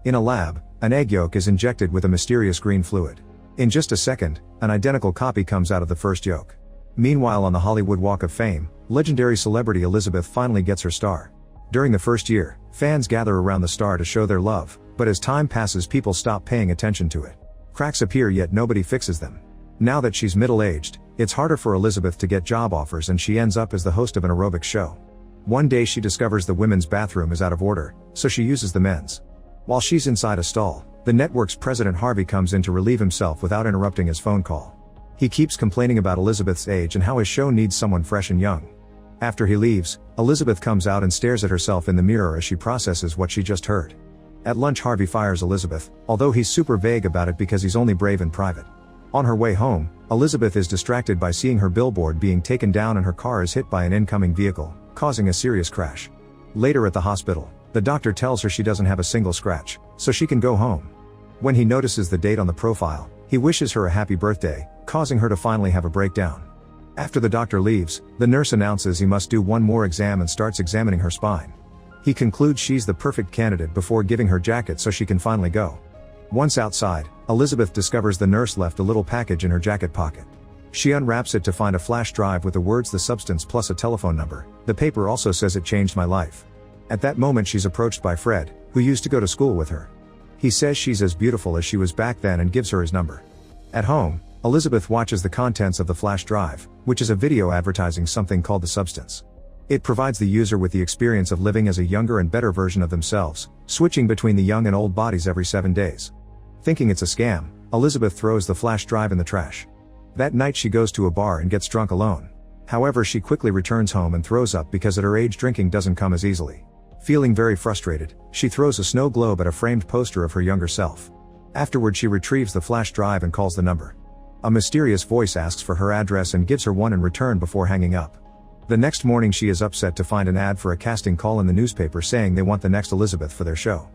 In a lab, an egg yolk is injected with a mysterious green fluid. In just a second, an identical copy comes out of the first yolk. Meanwhile, on the Hollywood Walk of Fame, legendary celebrity Elizabeth finally gets her star. During the first year, fans gather around the star to show their love, but as time passes, people stop paying attention to it. Cracks appear, yet nobody fixes them. Now that she's middle-aged, it's harder for Elizabeth to get job offers, and she ends up as the host of an aerobics show. One day she discovers the women's bathroom is out of order, so she uses the men's. While she's inside a stall, the network's president Harvey comes in to relieve himself without interrupting his phone call. He keeps complaining about Elizabeth's age and how his show needs someone fresh and young. After he leaves, Elizabeth comes out and stares at herself in the mirror as she processes what she just heard. At lunch, Harvey fires Elizabeth, although he's super vague about it because he's only brave in private. On her way home, Elizabeth is distracted by seeing her billboard being taken down and her car is hit by an incoming vehicle, causing a serious crash. Later at the hospital, the doctor tells her she doesn't have a single scratch, so she can go home. When he notices the date on the profile, he wishes her a happy birthday, causing her to finally have a breakdown. After the doctor leaves, the nurse announces he must do one more exam and starts examining her spine. He concludes she's the perfect candidate before giving her jacket so she can finally go. Once outside, Elizabeth discovers the nurse left a little package in her jacket pocket. She unwraps it to find a flash drive with the words "the substance" plus a telephone number. The paper also says "it changed my life." At that moment, she's approached by Fred, who used to go to school with her. He says she's as beautiful as she was back then and gives her his number. At home, Elizabeth watches the contents of the flash drive, which is a video advertising something called the substance. It provides the user with the experience of living as a younger and better version of themselves, switching between the young and old bodies every 7 days. Thinking it's a scam, Elizabeth throws the flash drive in the trash. That night she goes to a bar and gets drunk alone. However, she quickly returns home and throws up because at her age drinking doesn't come as easily. Feeling very frustrated, she throws a snow globe at a framed poster of her younger self. Afterward, she retrieves the flash drive and calls the number. A mysterious voice asks for her address and gives her one in return before hanging up. The next morning she is upset to find an ad for a casting call in the newspaper saying they want the next Elizabeth for their show.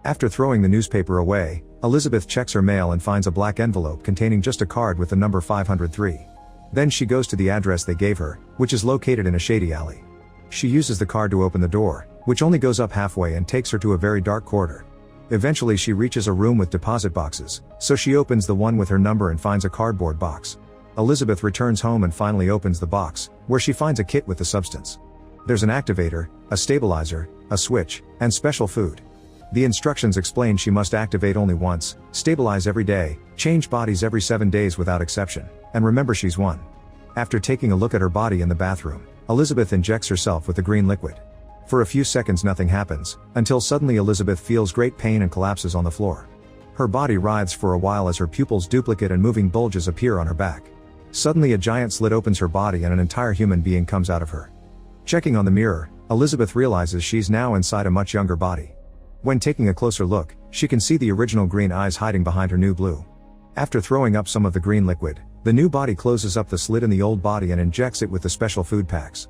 After throwing the newspaper away, Elizabeth checks her mail and finds a black envelope containing just a card with the number 503. Then she goes to the address they gave her, which is located in a shady alley. She uses the card to open the door, which only goes up halfway and takes her to a very dark corridor. Eventually she reaches a room with deposit boxes, so she opens the one with her number and finds a cardboard box. Elizabeth returns home and finally opens the box, where she finds a kit with the substance. There's an activator, a stabilizer, a switch, and special food. The instructions explain she must activate only once, stabilize every day, change bodies every 7 days without exception, and remember she's one. After taking a look at her body in the bathroom, Elizabeth injects herself with the green liquid. For a few seconds nothing happens, until suddenly Elizabeth feels great pain and collapses on the floor. Her body writhes for a while as her pupils duplicate and moving bulges appear on her back. Suddenly a giant slit opens her body and an entire human being comes out of her. Checking on the mirror, Elizabeth realizes she's now inside a much younger body. When taking a closer look, she can see the original green eyes hiding behind her new blue. After throwing up some of the green liquid, the new body closes up the slit in the old body and injects it with the special food packs.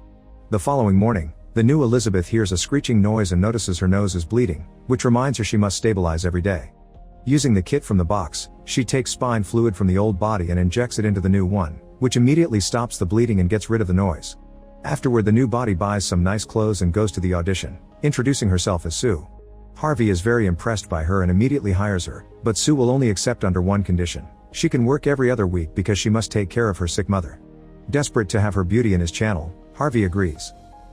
The following morning, the new Elizabeth hears a screeching noise and notices her nose is bleeding, which reminds her she must stabilize every day. Using the kit from the box, she takes spine fluid from the old body and injects it into the new one, which immediately stops the bleeding and gets rid of the noise. Afterward, the new body buys some nice clothes and goes to the audition, introducing herself as Sue. Harvey is very impressed by her and immediately hires her, but Sue will only accept under one condition: she can work every other week because she must take care of her sick mother. Desperate to have her beauty in his channel, Harvey agrees.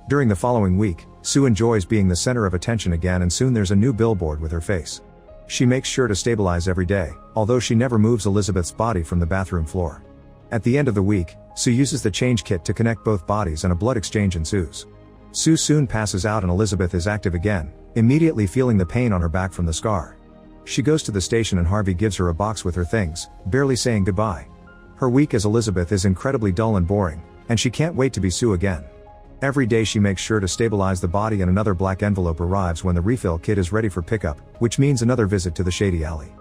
During the following week, Sue enjoys being the center of attention again, and soon there's a new billboard with her face. She makes sure to stabilize every day, although she never moves Elizabeth's body from the bathroom floor. At the end of the week, Sue uses the change kit to connect both bodies and a blood exchange ensues. Sue soon passes out and Elizabeth is active again, immediately feeling the pain on her back from the scar. She goes to the station and Harvey gives her a box with her things, barely saying goodbye. Her week as Elizabeth is incredibly dull and boring, and she can't wait to be Sue again. Every day she makes sure to stabilize the body and another black envelope arrives when the refill kit is ready for pickup, which means another visit to the shady alley.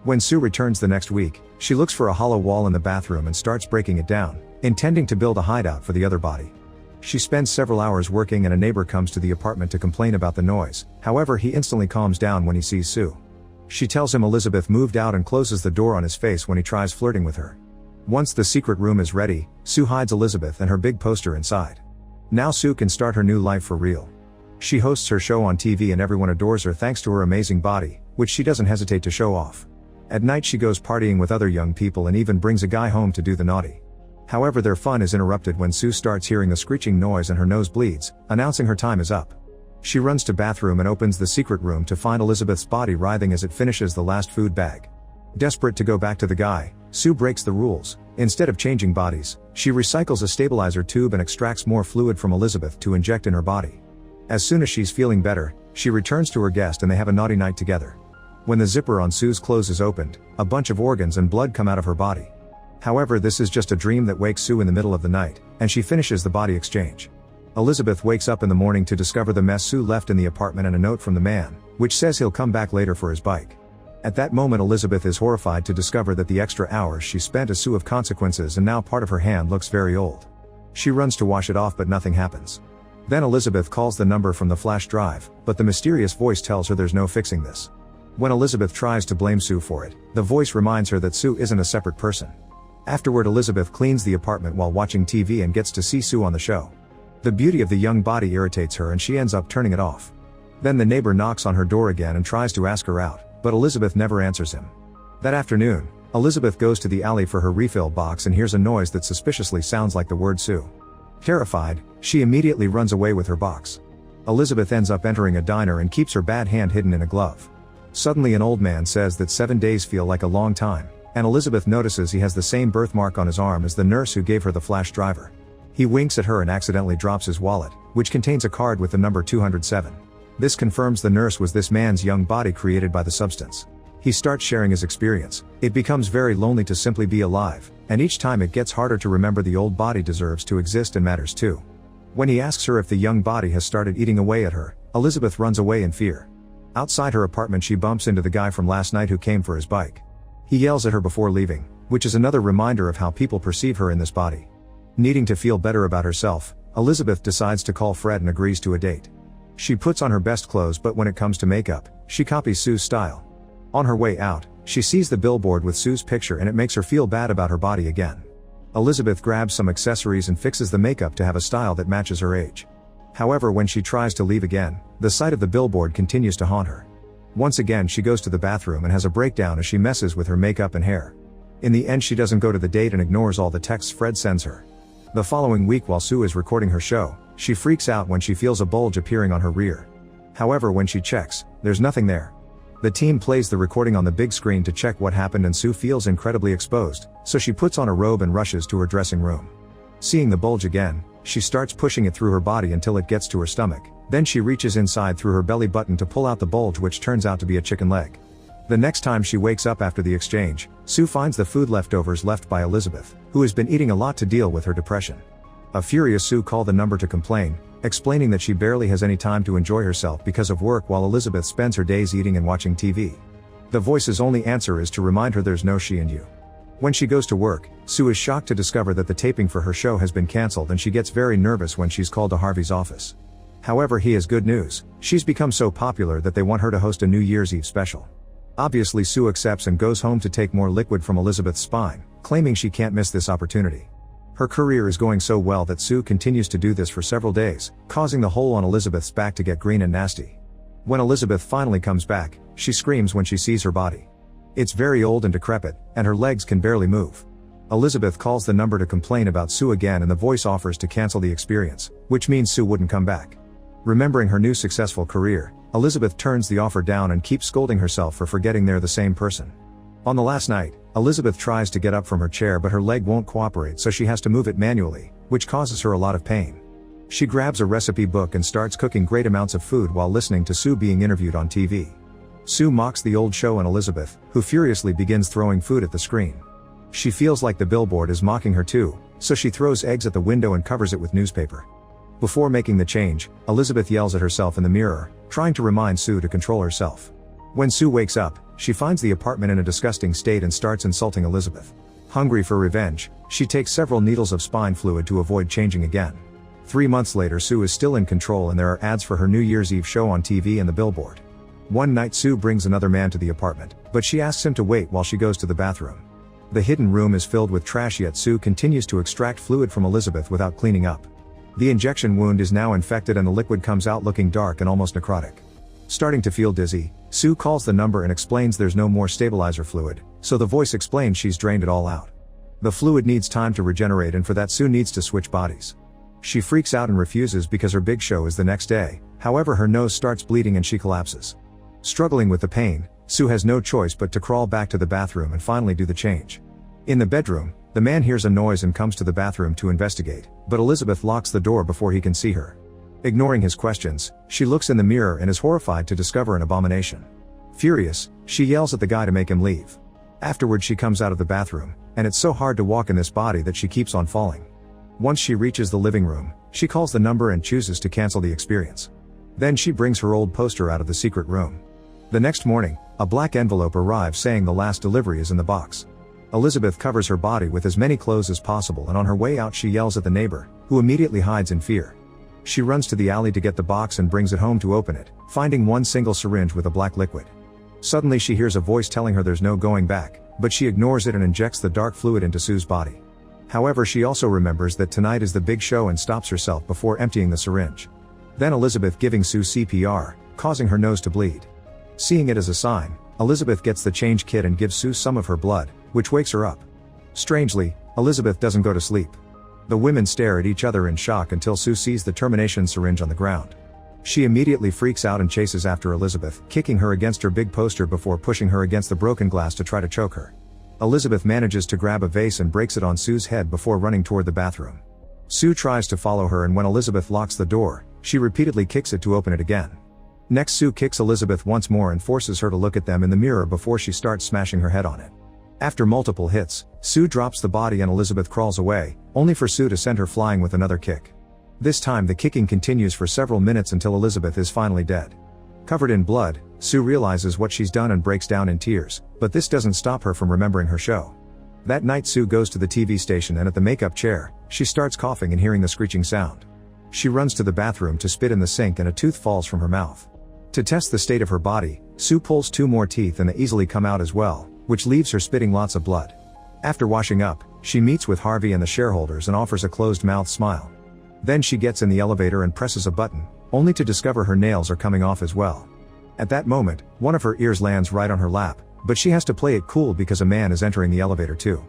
When Sue returns the next week, she looks for a hollow wall in the bathroom and starts breaking it down, intending to build a hideout for the other body. She spends several hours working and a neighbor comes to the apartment to complain about the noise, however he instantly calms down when he sees Sue. She tells him Elizabeth moved out and closes the door on his face when he tries flirting with her. Once the secret room is ready, Sue hides Elizabeth and her big poster inside. Now Sue can start her new life for real. She hosts her show on TV and everyone adores her thanks to her amazing body, which she doesn't hesitate to show off. At night she goes partying with other young people and even brings a guy home to do the naughty. However, their fun is interrupted when Sue starts hearing a screeching noise and her nose bleeds, announcing her time is up. She runs to bathroom and opens the secret room to find Elizabeth's body writhing as it finishes the last food bag. Desperate to go back to the guy, Sue breaks the rules. Instead of changing bodies, she recycles a stabilizer tube and extracts more fluid from Elizabeth to inject in her body. As soon as she's feeling better, she returns to her guest and they have a naughty night together. When the zipper on Sue's clothes is opened, a bunch of organs and blood come out of her body. However, this is just a dream that wakes Sue in the middle of the night, and she finishes the body exchange. Elizabeth wakes up in the morning to discover the mess Sue left in the apartment and a note from the man, which says he'll come back later for his bike. At that moment Elizabeth is horrified to discover that the extra hours she spent as Sue have consequences and now part of her hand looks very old. She runs to wash it off but nothing happens. Then Elizabeth calls the number from the flash drive, but the mysterious voice tells her there's no fixing this. When Elizabeth tries to blame Sue for it, the voice reminds her that Sue isn't a separate person. Afterward Elizabeth cleans the apartment while watching TV and gets to see Sue on the show. The beauty of the young body irritates her and she ends up turning it off. Then the neighbor knocks on her door again and tries to ask her out, but Elizabeth never answers him. That afternoon, Elizabeth goes to the alley for her refill box and hears a noise that suspiciously sounds like the word Sue. Terrified, she immediately runs away with her box. Elizabeth ends up entering a diner and keeps her bad hand hidden in a glove. Suddenly an old man says that 7 days feel like a long time, and Elizabeth notices he has the same birthmark on his arm as the nurse who gave her the flash driver. He winks at her and accidentally drops his wallet, which contains a card with the number 207. This confirms the nurse was this man's young body created by the substance. He starts sharing his experience. It becomes very lonely to simply be alive, and each time it gets harder to remember the old body deserves to exist and matters too. When he asks her if the young body has started eating away at her, Elizabeth runs away in fear. Outside her apartment she bumps into the guy from last night who came for his bike. He yells at her before leaving, which is another reminder of how people perceive her in this body. Needing to feel better about herself, Elizabeth decides to call Fred and agrees to a date. She puts on her best clothes but when it comes to makeup, she copies Sue's style. On her way out, she sees the billboard with Sue's picture and it makes her feel bad about her body again. Elizabeth grabs some accessories and fixes the makeup to have a style that matches her age. However, when she tries to leave again, the sight of the billboard continues to haunt her. Once again she goes to the bathroom and has a breakdown as she messes with her makeup and hair. In the end she doesn't go to the date and ignores all the texts Fred sends her. The following week while Sue is recording her show, she freaks out when she feels a bulge appearing on her rear. However, when she checks, there's nothing there. The team plays the recording on the big screen to check what happened and Sue feels incredibly exposed, so she puts on a robe and rushes to her dressing room. Seeing the bulge again, she starts pushing it through her body until it gets to her stomach, then she reaches inside through her belly button to pull out the bulge which turns out to be a chicken leg. The next time she wakes up after the exchange, Sue finds the food leftovers left by Elizabeth, who has been eating a lot to deal with her depression. A furious Sue calls the number to complain, explaining that she barely has any time to enjoy herself because of work while Elizabeth spends her days eating and watching TV. The voice's only answer is to remind her there's no she and you. When she goes to work, Sue is shocked to discover that the taping for her show has been cancelled and she gets very nervous when she's called to Harvey's office. However, he has good news. She's become so popular that they want her to host a New Year's Eve special. Obviously Sue accepts and goes home to take more liquid from Elizabeth's spine, claiming she can't miss this opportunity. Her career is going so well that Sue continues to do this for several days, causing the hole on Elizabeth's back to get green and nasty. When Elizabeth finally comes back, she screams when she sees her body. It's very old and decrepit, and her legs can barely move. Elizabeth calls the number to complain about Sue again and the voice offers to cancel the experience, which means Sue wouldn't come back. Remembering her new successful career, Elizabeth turns the offer down and keeps scolding herself for forgetting they're the same person. On the last night, Elizabeth tries to get up from her chair but her leg won't cooperate so she has to move it manually, which causes her a lot of pain. She grabs a recipe book and starts cooking great amounts of food while listening to Sue being interviewed on TV. Sue mocks the old show and Elizabeth, who furiously begins throwing food at the screen. She feels like the billboard is mocking her too, so she throws eggs at the window and covers it with newspaper. Before making the change, Elizabeth yells at herself in the mirror, trying to remind Sue to control herself. When Sue wakes up, she finds the apartment in a disgusting state and starts insulting Elizabeth. Hungry for revenge, she takes several needles of spine fluid to avoid changing again. 3 months later Sue is still in control and there are ads for her New Year's Eve show on TV and the billboard. One night Sue brings another man to the apartment, but she asks him to wait while she goes to the bathroom. The hidden room is filled with trash yet Sue continues to extract fluid from Elizabeth without cleaning up. The injection wound is now infected and the liquid comes out looking dark and almost necrotic. Starting to feel dizzy, Sue calls the number and explains there's no more stabilizer fluid, so the voice explains she's drained it all out. The fluid needs time to regenerate and for that Sue needs to switch bodies. She freaks out and refuses because her big show is the next day, however her nose starts bleeding and she collapses. Struggling with the pain, Sue has no choice but to crawl back to the bathroom and finally do the change. In the bedroom, the man hears a noise and comes to the bathroom to investigate, but Elizabeth locks the door before he can see her. Ignoring his questions, she looks in the mirror and is horrified to discover an abomination. Furious, she yells at the guy to make him leave. Afterward she comes out of the bathroom, and it's so hard to walk in this body that she keeps on falling. Once she reaches the living room, she calls the number and chooses to cancel the experience. Then she brings her old poster out of the secret room. The next morning, a black envelope arrives saying the last delivery is in the box. Elizabeth covers her body with as many clothes as possible and on her way out she yells at the neighbor, who immediately hides in fear. She runs to the alley to get the box and brings it home to open it, finding one single syringe with a black liquid. Suddenly she hears a voice telling her there's no going back, but she ignores it and injects the dark fluid into Sue's body. However, she also remembers that tonight is the big show and stops herself before emptying the syringe. Then Elizabeth giving Sue CPR, causing her nose to bleed. Seeing it as a sign, Elizabeth gets the change kit and gives Sue some of her blood, which wakes her up. Strangely, Elizabeth doesn't go to sleep. The women stare at each other in shock until Sue sees the termination syringe on the ground. She immediately freaks out and chases after Elizabeth, kicking her against her big poster before pushing her against the broken glass to try to choke her. Elizabeth manages to grab a vase and breaks it on Sue's head before running toward the bathroom. Sue tries to follow her and when Elizabeth locks the door, she repeatedly kicks it to open it again. Next Sue kicks Elizabeth once more and forces her to look at them in the mirror before she starts smashing her head on it. After multiple hits, Sue drops the body and Elizabeth crawls away, only for Sue to send her flying with another kick. This time the kicking continues for several minutes until Elizabeth is finally dead. Covered in blood, Sue realizes what she's done and breaks down in tears, but this doesn't stop her from remembering her show. That night Sue goes to the TV station and at the makeup chair, she starts coughing and hearing the screeching sound. She runs to the bathroom to spit in the sink and a tooth falls from her mouth. To test the state of her body, Sue pulls 2 more teeth and they easily come out as well, which leaves her spitting lots of blood. After washing up, she meets with Harvey and the shareholders and offers a closed-mouth smile. Then she gets in the elevator and presses a button, only to discover her nails are coming off as well. At that moment, one of her ears lands right on her lap, but she has to play it cool because a man is entering the elevator too.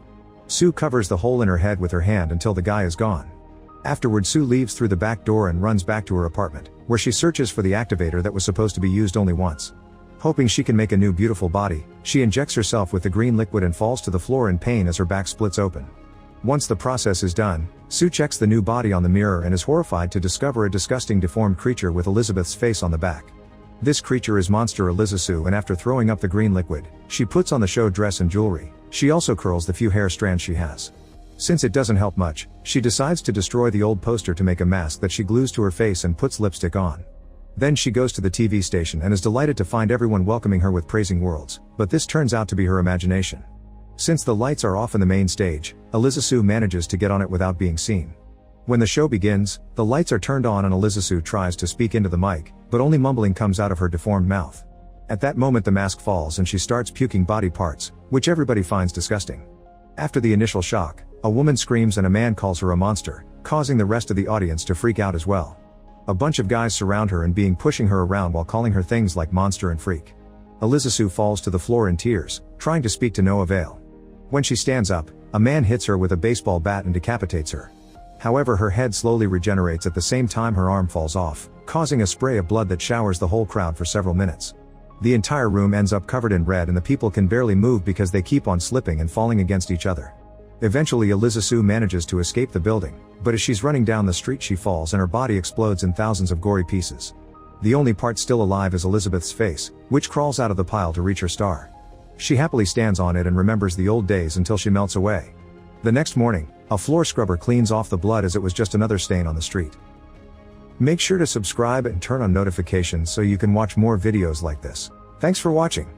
Sue covers the hole in her head with her hand until the guy is gone. Afterward Sue leaves through the back door and runs back to her apartment, where she searches for the activator that was supposed to be used only once. Hoping she can make a new beautiful body, she injects herself with the green liquid and falls to the floor in pain as her back splits open. Once the process is done, Sue checks the new body on the mirror and is horrified to discover a disgusting deformed creature with Elizabeth's face on the back. This creature is Monster Elizasue and after throwing up the green liquid, she puts on the show dress and jewelry. She also curls the few hair strands she has. Since it doesn't help much, she decides to destroy the old poster to make a mask that she glues to her face and puts lipstick on. Then she goes to the TV station and is delighted to find everyone welcoming her with praising words, but this turns out to be her imagination. Since the lights are off in the main stage, Elizasue manages to get on it without being seen. When the show begins, the lights are turned on and Elizasue tries to speak into the mic, but only mumbling comes out of her deformed mouth. At that moment the mask falls and she starts puking body parts, which everybody finds disgusting. After the initial shock, a woman screams and a man calls her a monster, causing the rest of the audience to freak out as well. A bunch of guys surround her and pushing her around while calling her things like monster and freak. Elizasue falls to the floor in tears, trying to speak to no avail. When she stands up, a man hits her with a baseball bat and decapitates her. However, her head slowly regenerates at the same time her arm falls off, causing a spray of blood that showers the whole crowd for several minutes. The entire room ends up covered in red and the people can barely move because they keep on slipping and falling against each other. Eventually Elizasue manages to escape the building, but as she's running down the street she falls and her body explodes in thousands of gory pieces. The only part still alive is Elizabeth's face, which crawls out of the pile to reach her star. She happily stands on it and remembers the old days until she melts away. The next morning, a floor scrubber cleans off the blood as it was just another stain on the street. Make sure to subscribe and turn on notifications so you can watch more videos like this. Thanks for watching.